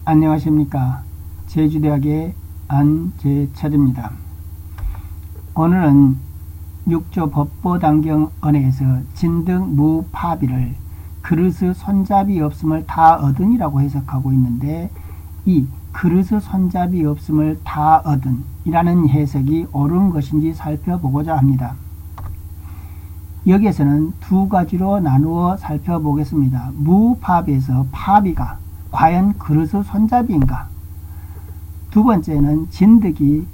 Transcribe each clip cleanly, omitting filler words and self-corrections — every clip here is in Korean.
안녕하십니까. 제주대학의 안재철입니다. 오늘은 6조 법보당경 언해에서 진득 무파비를 그릇의 손잡이 없음을 다 얻은이라고 해석하고 있는데, 이 그릇의 손잡이 없음을 다 얻은 이라는 해석이 옳은 것인지 살펴보고자 합니다. 여기에서는 두 가지로 나누어 살펴보겠습니다. 무파비에서 파비가 과연 그릇의 손잡이인가? 두 번째는 진득이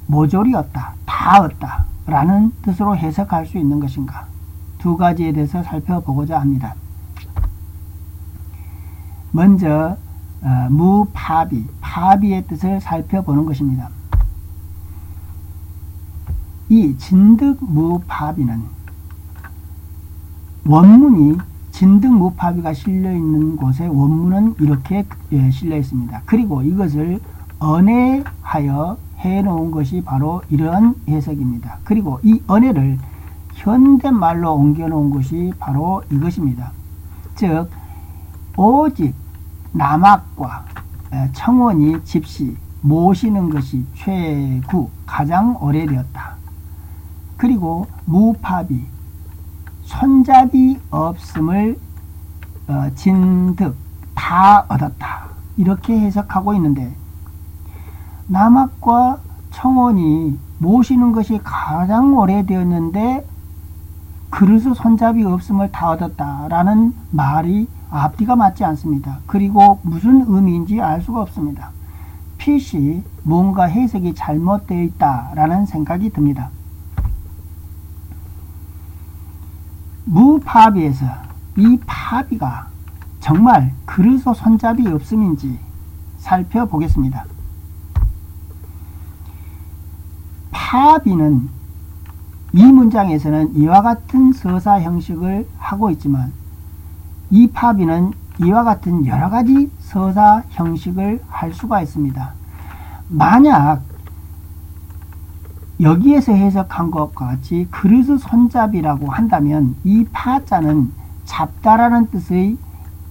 모조리 얻다, 다 얻다 라는 뜻으로 해석할 수 있는 것인가? 두 가지에 대해서 살펴보고자 합니다. 먼저 무파비, 파비의 뜻을 살펴보는 것입니다. 이 진득 무파비는 원문이 진득무파비가 실려있는 곳에 원문은 이렇게 실려 있습니다. 그리고 이것을 언해하여 해놓은 것이 바로 이러한 해석입니다. 그리고 이 언해를 현대말로 옮겨놓은 것이 바로 이것입니다. 즉 오직 남학과 청원이 집시 모시는 것이 최구 가장 오래되었다. 그리고 무파비 손잡이 없음을 진득 다 얻었다 이렇게 해석하고 있는데, 남학과 청원이 모시는 것이 가장 오래되었는데 그릇의 손잡이 없음을 다 얻었다라는 말이 앞뒤가 맞지 않습니다. 그리고 무슨 의미인지 알 수가 없습니다. 필시 뭔가 해석이 잘못되어 있다라는 생각이 듭니다. 무파비에서 이 파비가 정말 그릇의 손잡이 없음인지 살펴보겠습니다. 파비는 이 문장에서는 이와 같은 서사 형식을 하고 있지만, 이 파비는 이와 같은 여러 가지 서사 형식을 할 수가 있습니다. 만약 여기에서 해석한 것과 같이 그릇의 손잡이라고 한다면 이 파자는 잡다라는 뜻의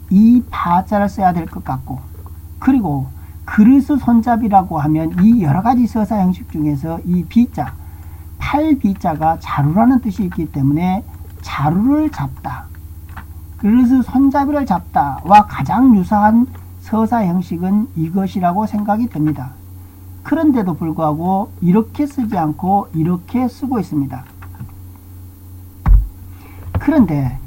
이 파자를 써야 될 것 같고, 그리고 그릇의 손잡이라고 하면 이 여러가지 서사 형식 중에서 이 비자, 팔비자가 자루라는 뜻이 있기 때문에 자루를 잡다, 그릇의 손잡이를 잡다와 가장 유사한 서사 형식은 이것이라고 생각이 됩니다. 그런데도 불구하고 이렇게 쓰지 않고 이렇게 쓰고 있습니다. 그런데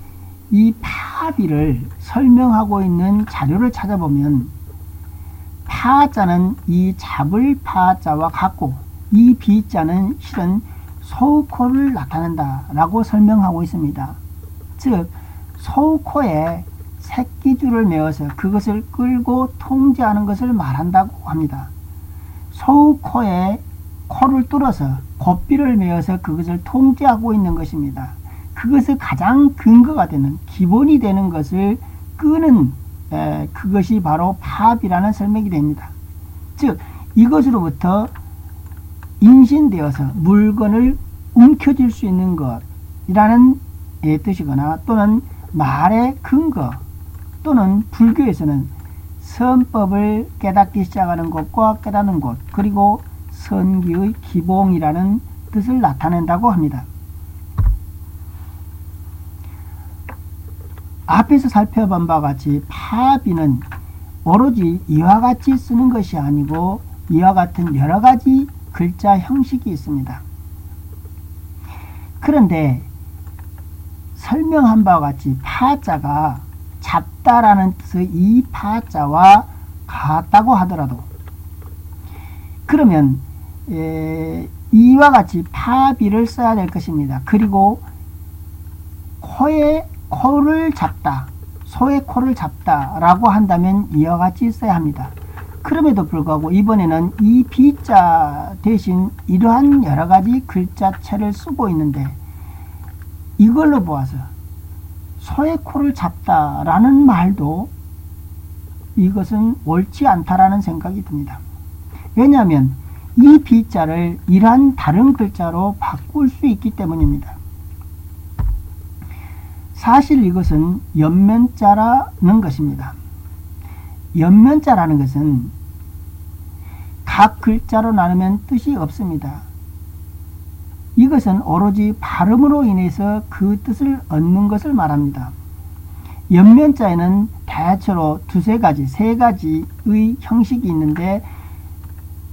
이 파비를 설명하고 있는 자료를 찾아보면 파자는 이 잡을 파자와 같고, 이 비자는 실은 소코를 나타낸다 라고 설명하고 있습니다. 즉 소코에 새끼줄을 메어서 그것을 끌고 통제하는 것을 말한다고 합니다. 소코에 코를 뚫어서 고삐를 메어서 그것을 통제하고 있는 것입니다. 그것의 가장 근거가 되는, 기본이 되는 것을 끄는 그것이 바로 파비라는 설명이 됩니다. 즉 이것으로부터 인신되어서 물건을 움켜쥘 수 있는 것이라는 뜻이거나, 또는 말의 근거, 또는 불교에서는 선법을 깨닫기 시작하는 곳과 깨닫는 곳, 그리고 선기의 기봉이라는 뜻을 나타낸다고 합니다. 앞에서 살펴본 바와 같이 파비는 오로지 이와 같이 쓰는 것이 아니고 이와 같은 여러 가지 글자 형식이 있습니다. 그런데 설명한 바와 같이 파자가 잡다라는 뜻의 이 파자와 같다고 하더라도, 그러면 이와 같이 파비를 써야 될 것입니다. 그리고 코를 잡다, 소의 코를 잡다 라고 한다면 이와 같이 써야 합니다. 그럼에도 불구하고 이번에는 이 비자 대신 이러한 여러 가지 글자체를 쓰고 있는데, 이걸로 보아서 소의 코를 잡다라는 말도 이것은 옳지 않다라는 생각이 듭니다. 왜냐하면 이 비자를 이러한 다른 글자로 바꿀 수 있기 때문입니다. 사실 이것은 옆면자라는 것입니다. 연면자라는 것은 각 글자로 나누면 뜻이 없습니다. 이것은 오로지 발음으로 인해서 그 뜻을 얻는 것을 말합니다. 연면자에는 대체로 두세 가지, 세 가지의 형식이 있는데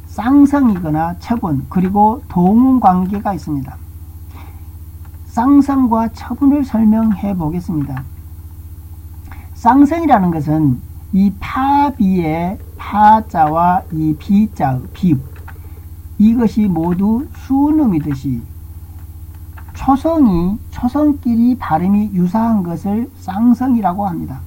쌍성이거나 처분, 그리고 동음 관계가 있습니다. 쌍성과 처분을 설명해 보겠습니다. 쌍성이라는 것은 이 파비의 파자와 이 비자의 비읍, 이것이 모두 수음이듯이 초성끼리 발음이 유사한 것을 쌍성이라고 합니다.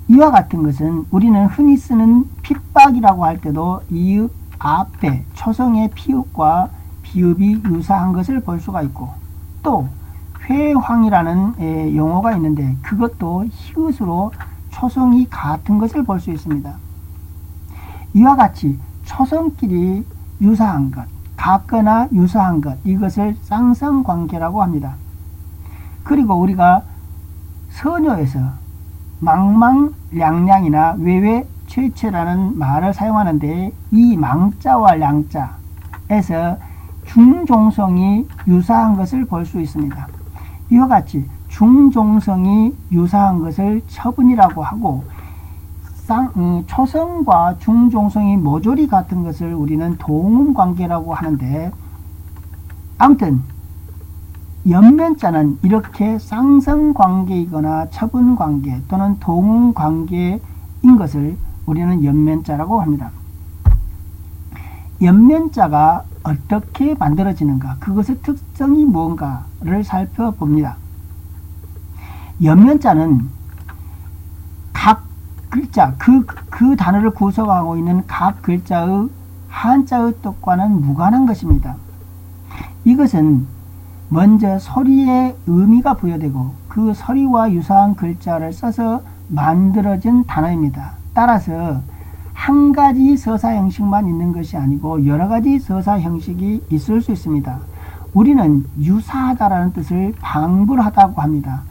이와 같은 것은 우리는 흔히 쓰는 핍박이라고 할 때도 이읍 앞에 초성의 피읍과 비읍이 유사한 것을 볼 수가 있고, 또 회황이라는 용어가 있는데 그것도 히읗으로 초성이 같은 것을 볼 수 있습니다. 이와 같이 초성끼리 유사한 것, 같거나 유사한 것, 이것을 쌍성관계라고 합니다. 그리고 우리가 선효에서 망망량량이나 외외최최라는 말을 사용하는데 이 망자와 량자에서 중종성이 유사한 것을 볼 수 있습니다. 이와 같이 중종성이 유사한 것을 처분이라고 하고, 초성과 중종성이 모조리 같은 것을 우리는 동음관계라고 하는데, 아무튼 연면자는 이렇게 쌍성관계이거나 처분관계 또는 동음관계인 것을 우리는 연면자라고 합니다. 연면자가 어떻게 만들어지는가, 그것의 특성이 무언가를 살펴봅니다. 연면자는 각 글자, 그 단어를 구성하고 있는 각 글자의 한자의 뜻과는 무관한 것입니다. 이것은 먼저 소리에 의미가 부여되고 그 소리와 유사한 글자를 써서 만들어진 단어입니다. 따라서 한 가지 서사 형식만 있는 것이 아니고 여러 가지 서사 형식이 있을 수 있습니다. 우리는 유사하다라는 뜻을 방불하다고 합니다.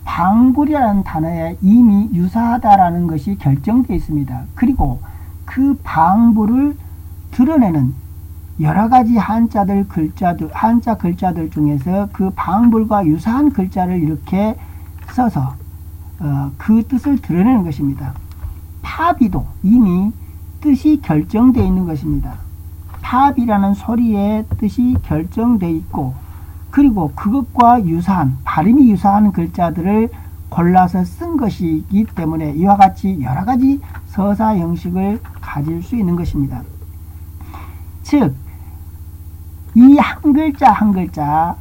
방불이라는 단어에 이미 유사하다라는 것이 결정되어 있습니다. 그리고 그 방불을 드러내는 여러 가지 한자 글자들 중에서 그 방불과 유사한 글자를 이렇게 써서 그 뜻을 드러내는 것입니다. 파비도 이미 뜻이 결정되어 있는 것입니다. 파비라는 소리의 뜻이 결정되어 있고, 그리고 그것과 유사한, 발음이 유사한 글자들을 골라서 쓴 것이기 때문에 이와 같이 여러 가지 서사 형식을 가질 수 있는 것입니다. 즉, 이 한 글자 한 글자의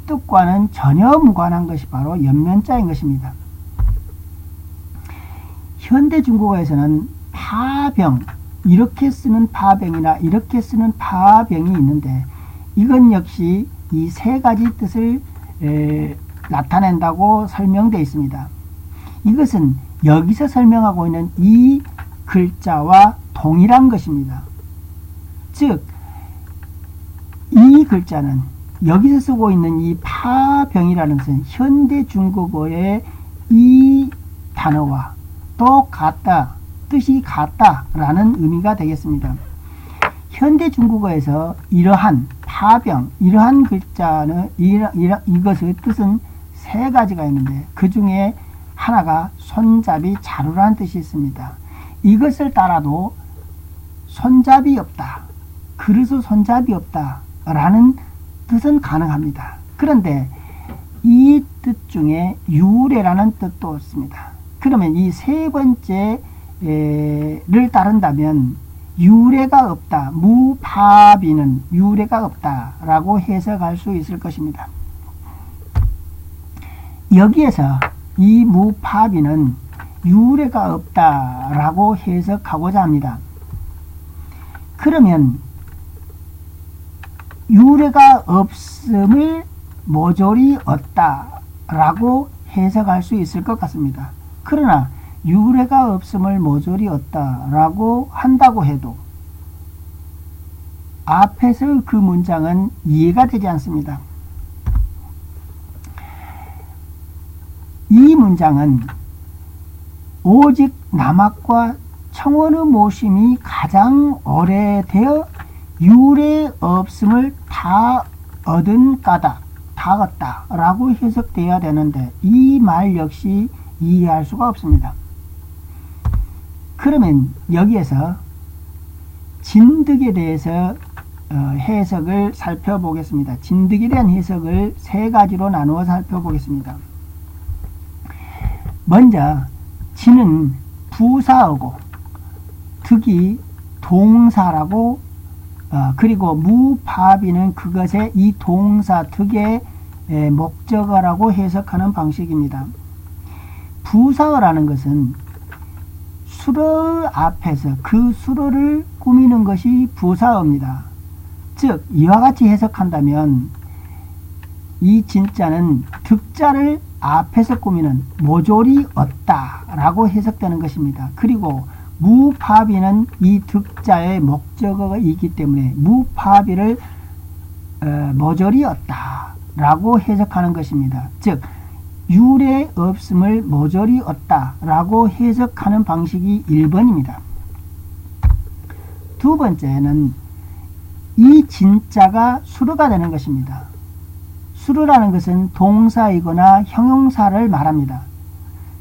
뜻과는 전혀 무관한 것이 바로 연면자인 것입니다. 현대 중국어에서는 파병, 이렇게 쓰는 파병이나 이렇게 쓰는 파병이 있는데, 이건 역시 이 세 가지 뜻을 나타낸다고 설명되어 있습니다. 이것은 여기서 설명하고 있는 이 글자와 동일한 것입니다. 즉, 이 글자는 여기서 쓰고 있는 이 파병이라는 것은 현대 중국어의 이 단어와 또 같다, 뜻이 같다라는 의미가 되겠습니다. 현대 중국어에서 이러한 파병, 이러한 글자는 이것의 뜻은 세 가지가 있는데 그 중에 하나가 손잡이 자루라는 뜻이 있습니다. 이것을 따라도 손잡이 없다, 그릇의 손잡이 없다 라는 뜻은 가능합니다. 그런데 이 뜻 중에 유래라는 뜻도 있습니다. 그러면 이 세 번째를 따른다면 유래가 없다, 무파비는 유래가 없다라고 해석할 수 있을 것입니다. 여기에서 이 무파비는 유래가 없다라고 해석하고자 합니다. 그러면 유래가 없음을 모조리 얻다라고 해석할 수 있을 것 같습니다. 그러나 유래가 없음을 모조리 얻다라고 한다고 해도 앞에서 그 문장은 이해가 되지 않습니다. 이 문장은 오직 남학과 청원의 모심이 가장 오래되어 유래 없음을 다 얻은 까다, 다 얻다 라고 해석되어야 되는데 이 말 역시 이해할 수가 없습니다. 그러면 여기에서 진득에 대해서 해석을 살펴보겠습니다. 진득에 대한 해석을 세 가지로 나누어 살펴보겠습니다. 먼저 진은 부사어고 득이 동사라고 그리고 무파비는 그것의 이 동사 득의 목적어라고 해석하는 방식입니다. 부사어라는 것은 수로 앞에서 그 수로를 꾸미는 것이 부사어입니다. 즉 이와 같이 해석한다면 이 진자는 득자를 앞에서 꾸미는 모조리 얻다 라고 해석되는 것입니다. 그리고 무파비는 이 득자의 목적어이기 때문에 무파비를 모조리 얻다 라고 해석하는 것입니다. 즉 유래 없음을 모조리 얻다 라고 해석하는 방식이 1번입니다. 두 번째는 이 진자가 수로가 되는 것입니다. 수로라는 것은 동사이거나 형용사를 말합니다.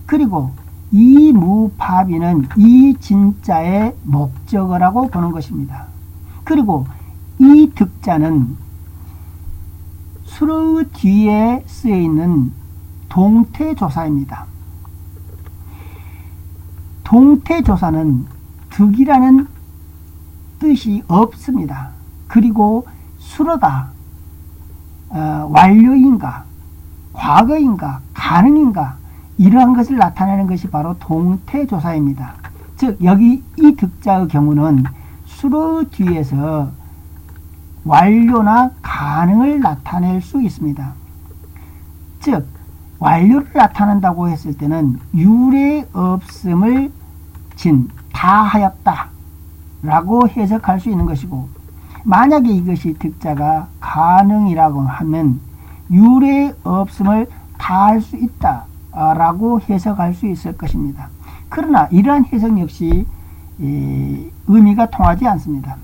그리고 이 무파비는 이 진자의 목적어라고 보는 것입니다. 그리고 이 득자는 수로 뒤에 쓰여 있는 동태조사입니다. 동태조사는 득이라는 뜻이 없습니다. 그리고 수로가 완료인가, 과거인가, 가능인가 이러한 것을 나타내는 것이 바로 동태조사입니다. 즉 여기 이 득자의 경우는 수로 뒤에서 완료나 가능을 나타낼 수 있습니다. 즉 완료를 나타낸다고 했을 때는 유래 없음을 진, 다 하였다 라고 해석할 수 있는 것이고, 만약에 이것이 득자가 가능이라고 하면 유래 없음을 다 할 수 있다 라고 해석할 수 있을 것입니다. 그러나 이러한 해석 역시 의미가 통하지 않습니다.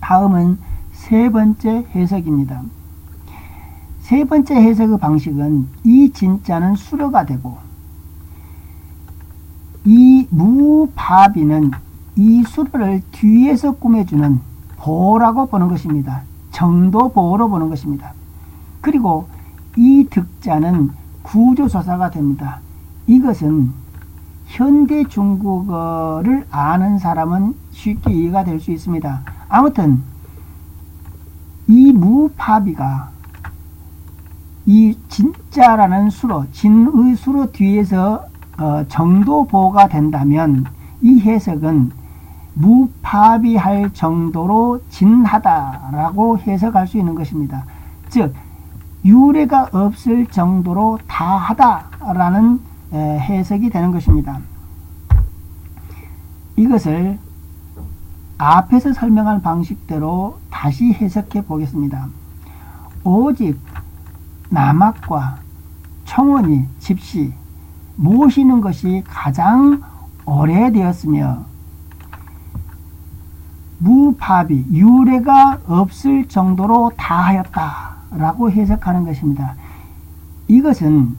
다음은 세 번째 해석입니다. 세 번째 해석의 방식은 이 진자는 수로가 되고 이 무파비는 이 수로를 뒤에서 꾸며주는 보호라고 보는 것입니다. 정도 보호로 보는 것입니다. 그리고 이 득자는 구조조사가 됩니다. 이것은 현대 중국어를 아는 사람은 쉽게 이해가 될 수 있습니다. 아무튼 이 무파비가 이 진자라는 수로, 진의 수로 뒤에서 정도 보호가 된다면 이 해석은 무파비할 정도로 진하다라고 해석할 수 있는 것입니다. 즉 유래가 없을 정도로 다하다라는 해석이 되는 것입니다. 이것을 앞에서 설명한 방식대로 다시 해석해 보겠습니다. 오직 남학과 청원이 집시 모시는 것이 가장 오래되었으며 무파비 유래가 없을 정도로 다하였다 라고 해석하는 것입니다. 이것은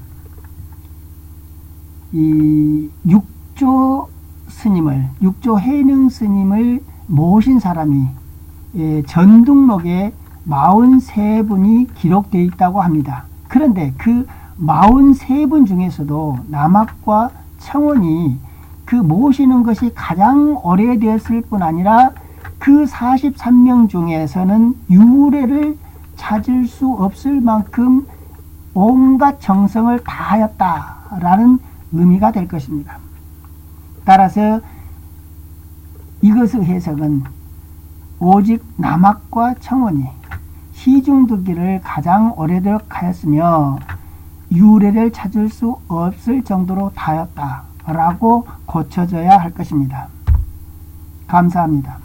이 육조 해능 스님을 모신 사람이 전등록에 43분이 기록되어 있다고 합니다. 그런데 그 43분 중에서도 남학과 청원이 그 모시는 것이 가장 오래되었을 뿐 아니라 그 43명 중에서는 유래를 찾을 수 없을 만큼 온갖 정성을 다하였다라는 의미가 될 것입니다. 따라서 이것의 해석은 오직 남학과 청원이 시중득기를 가장 오래도록 하였으며 유래를 찾을 수 없을 정도로 다하였다라고 고쳐져야 할 것입니다. 감사합니다.